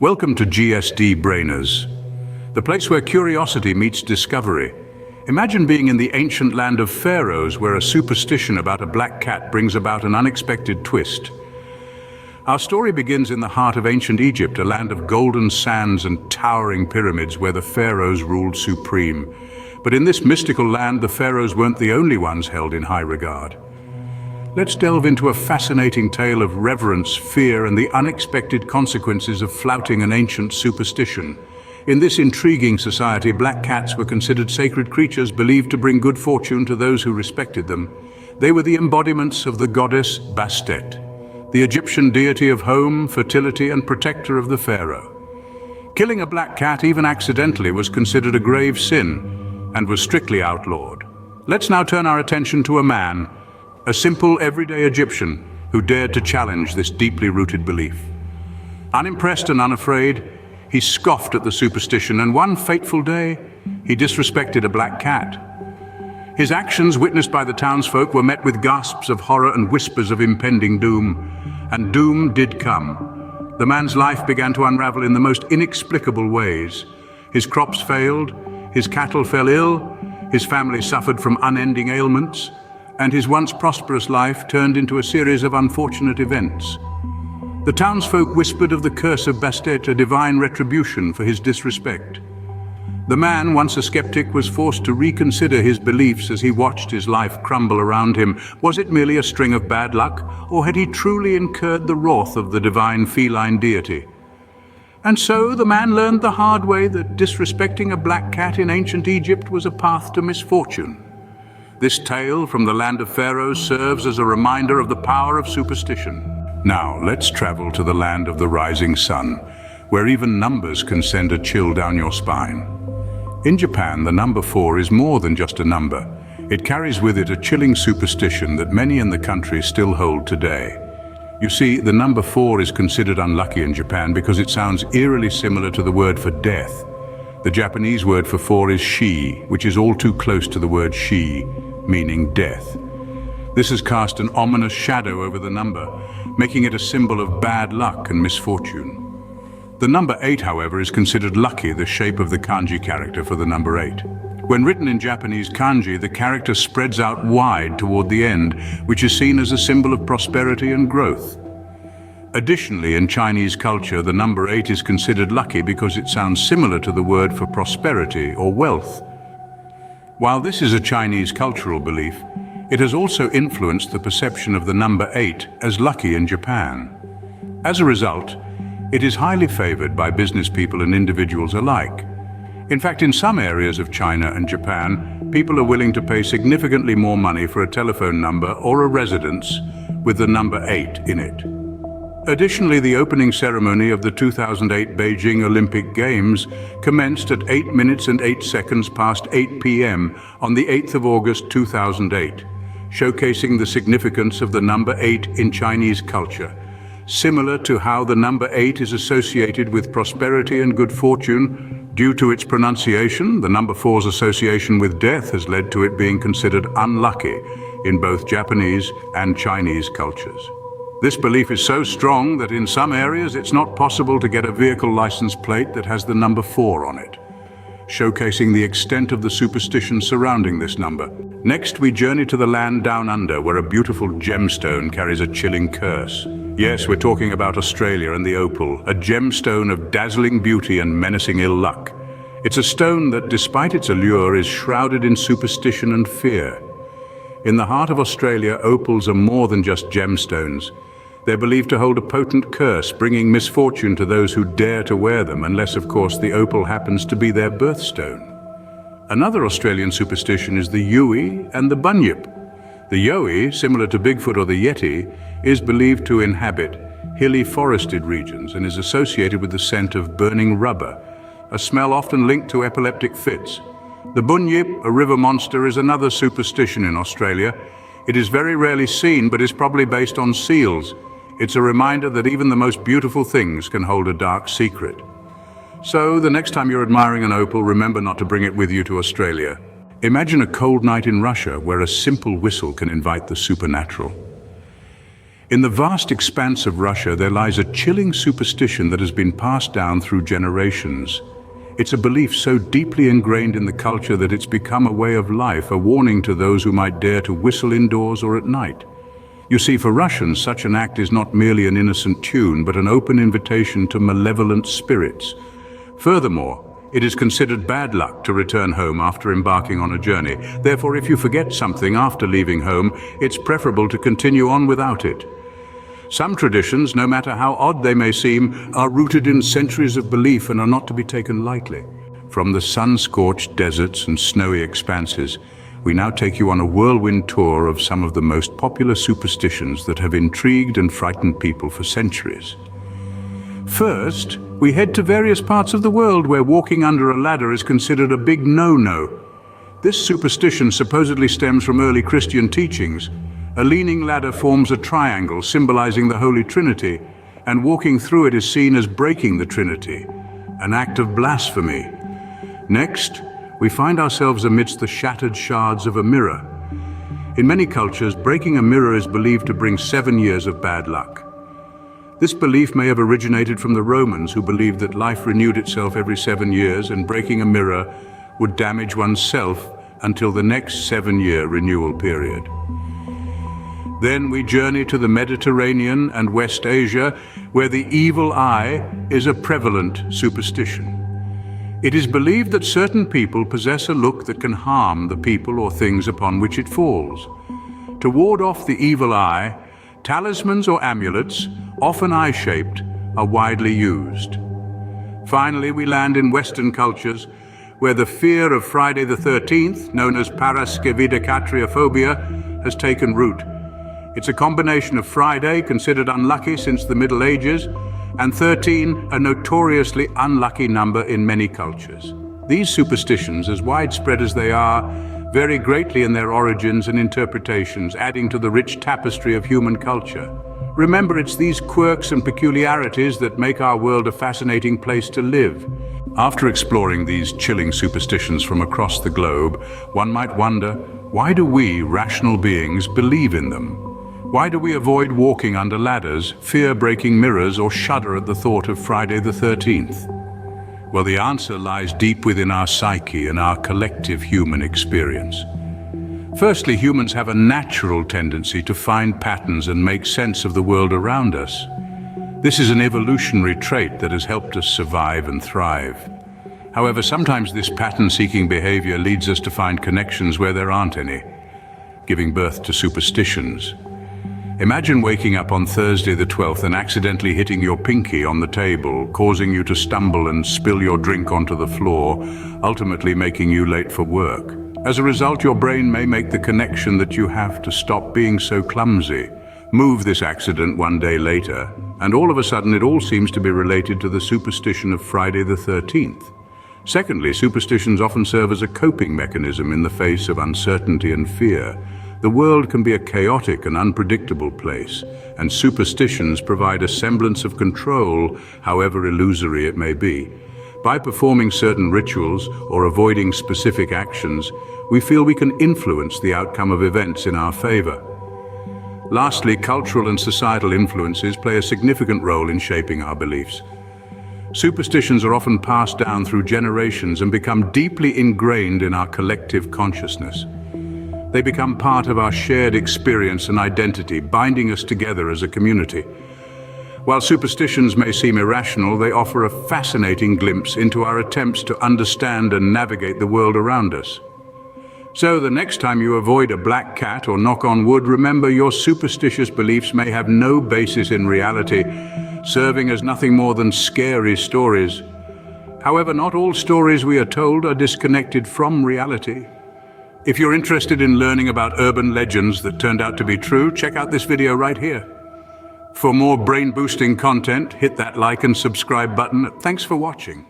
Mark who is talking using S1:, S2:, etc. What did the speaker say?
S1: Welcome to GSD Brainers, the place where curiosity meets discovery. Imagine being in the ancient land of Pharaohs, where a superstition about a black cat brings about an unexpected twist. Our story begins in the heart of ancient Egypt, a land of golden sands and towering pyramids where the pharaohs ruled supreme. But in this mystical land, the pharaohs weren't the only ones held in high regard. Let's delve into a fascinating tale of reverence, fear, and the unexpected consequences of flouting an ancient superstition. In this intriguing society, black cats were considered sacred creatures believed to bring good fortune to those who respected them. They were the embodiments of the goddess Bastet, the Egyptian deity of home, fertility, and protector of the pharaoh. Killing a black cat, even accidentally, was considered a grave sin and was strictly outlawed. Let's now turn our attention to a man, a simple, everyday Egyptian who dared to challenge this deeply rooted belief. Unimpressed and unafraid, he scoffed at the superstition, and one fateful day, he disrespected a black cat. His actions, witnessed by the townsfolk, were met with gasps of horror and whispers of impending doom. And doom did come. The man's life began to unravel in the most inexplicable ways. His crops failed, his cattle fell ill, his family suffered from unending ailments, and his once prosperous life turned into a series of unfortunate events. The townsfolk whispered of the curse of Bastet, a divine retribution for his disrespect. The man, once a skeptic, was forced to reconsider his beliefs as he watched his life crumble around him. Was it merely a string of bad luck, or had he truly incurred the wrath of the divine feline deity? And so the man learned the hard way that disrespecting a black cat in ancient Egypt was a path to misfortune. This tale from the land of Pharaohs serves as a reminder of the power of superstition. Now, let's travel to the land of the rising sun, where even numbers can send a chill down your spine. In Japan, the number 4 is more than just a number. It carries with it a chilling superstition that many in the country still hold today. You see, the number 4 is considered unlucky in Japan because it sounds eerily similar to the word for death. The Japanese word for 4 is shi, which is all too close to the word shi, meaning death. This has cast an ominous shadow over the number, making it a symbol of bad luck and misfortune. The number 8, however, is considered lucky, the shape of the kanji character for the number 8. When written in Japanese kanji, the character spreads out wide toward the end, which is seen as a symbol of prosperity and growth. Additionally, in Chinese culture, the number 8 is considered lucky because it sounds similar to the word for prosperity or wealth. While this is a Chinese cultural belief, it has also influenced the perception of the number 8 as lucky in Japan. As a result, it is highly favored by business people and individuals alike. In fact, in some areas of China and Japan, people are willing to pay significantly more money for a telephone number or a residence with the number 8 in it. Additionally, the opening ceremony of the 2008 Beijing Olympic Games commenced at 8 minutes and 8 seconds past 8 p.m. on the 8th of August 2008, showcasing the significance of the number 8 in Chinese culture. Similar to how the number 8 is associated with prosperity and good fortune, due to its pronunciation, the number 4's association with death has led to it being considered unlucky in both Japanese and Chinese cultures. This belief is so strong that in some areas it's not possible to get a vehicle license plate that has the number 4 on it, showcasing the extent of the superstition surrounding this number. Next, we journey to the land down under, where a beautiful gemstone carries a chilling curse. Yes, we're talking about Australia and the Opal, a gemstone of dazzling beauty and menacing ill luck. It's a stone that, despite its allure, is shrouded in superstition and fear. In the heart of Australia, opals are more than just gemstones. They're believed to hold a potent curse, bringing misfortune to those who dare to wear them, unless, of course, the opal happens to be their birthstone. Another Australian superstition is the Yowie and the Bunyip. The Yowie, similar to Bigfoot or the Yeti, is believed to inhabit hilly forested regions and is associated with the scent of burning rubber, a smell often linked to epileptic fits. The Bunyip, a river monster, is another superstition in Australia. It is very rarely seen, but is probably based on seals. It's a reminder that even the most beautiful things can hold a dark secret. So, the next time you're admiring an opal, remember not to bring it with you to Australia. Imagine a cold night in Russia where a simple whistle can invite the supernatural. In the vast expanse of Russia, there lies a chilling superstition that has been passed down through generations. It's a belief so deeply ingrained in the culture that it's become a way of life, a warning to those who might dare to whistle indoors or at night. You see, for Russians, such an act is not merely an innocent tune, but an open invitation to malevolent spirits. Furthermore, it is considered bad luck to return home after embarking on a journey. Therefore, if you forget something after leaving home, it's preferable to continue on without it. Some traditions, no matter how odd they may seem, are rooted in centuries of belief and are not to be taken lightly. From the sun-scorched deserts and snowy expanses, we now take you on a whirlwind tour of some of the most popular superstitions that have intrigued and frightened people for centuries. First, we head to various parts of the world where walking under a ladder is considered a big no-no. This superstition supposedly stems from early Christian teachings. A leaning ladder forms a triangle symbolizing the Holy Trinity, and walking through it is seen as breaking the Trinity, an act of blasphemy. Next, we find ourselves amidst the shattered shards of a mirror. In many cultures, breaking a mirror is believed to bring 7 years of bad luck. This belief may have originated from the Romans, who believed that life renewed itself every 7 years, and breaking a mirror would damage oneself until the next 7-year renewal period. Then we journey to the Mediterranean and West Asia, where the evil eye is a prevalent superstition. It is believed that certain people possess a look that can harm the people or things upon which it falls. To ward off the evil eye, talismans or amulets, often eye-shaped, are widely used. Finally, we land in Western cultures, where the fear of Friday the 13th, known as paraskevidekatriophobia, has taken root. It's a combination of Friday, considered unlucky since the Middle Ages, and 13, a notoriously unlucky number in many cultures. These superstitions, as widespread as they are, vary greatly in their origins and interpretations, adding to the rich tapestry of human culture. Remember, it's these quirks and peculiarities that make our world a fascinating place to live. After exploring these chilling superstitions from across the globe, one might wonder, why do we, rational beings, believe in them? Why do we avoid walking under ladders, fear breaking mirrors, or shudder at the thought of Friday the 13th? Well, the answer lies deep within our psyche and our collective human experience. Firstly, humans have a natural tendency to find patterns and make sense of the world around us. This is an evolutionary trait that has helped us survive and thrive. However, sometimes this pattern-seeking behavior leads us to find connections where there aren't any, giving birth to superstitions. Imagine waking up on Thursday the 12th and accidentally hitting your pinky on the table, causing you to stumble and spill your drink onto the floor, ultimately making you late for work. As a result, your brain may make the connection that you have to stop being so clumsy. Move this accident one day later, and all of a sudden it all seems to be related to the superstition of Friday the 13th. Secondly, superstitions often serve as a coping mechanism in the face of uncertainty and fear. The world can be a chaotic and unpredictable place, and superstitions provide a semblance of control, however illusory it may be. By performing certain rituals or avoiding specific actions, we feel we can influence the outcome of events in our favor. Lastly, cultural and societal influences play a significant role in shaping our beliefs. Superstitions are often passed down through generations and become deeply ingrained in our collective consciousness. They become part of our shared experience and identity, binding us together as a community. While superstitions may seem irrational, they offer a fascinating glimpse into our attempts to understand and navigate the world around us. So the next time you avoid a black cat or knock on wood, remember your superstitious beliefs may have no basis in reality, serving as nothing more than scary stories. However, not all stories we are told are disconnected from reality. If you're interested in learning about urban legends that turned out to be true, check out this video right here. For more brain-boosting content, hit that like and subscribe button. Thanks for watching.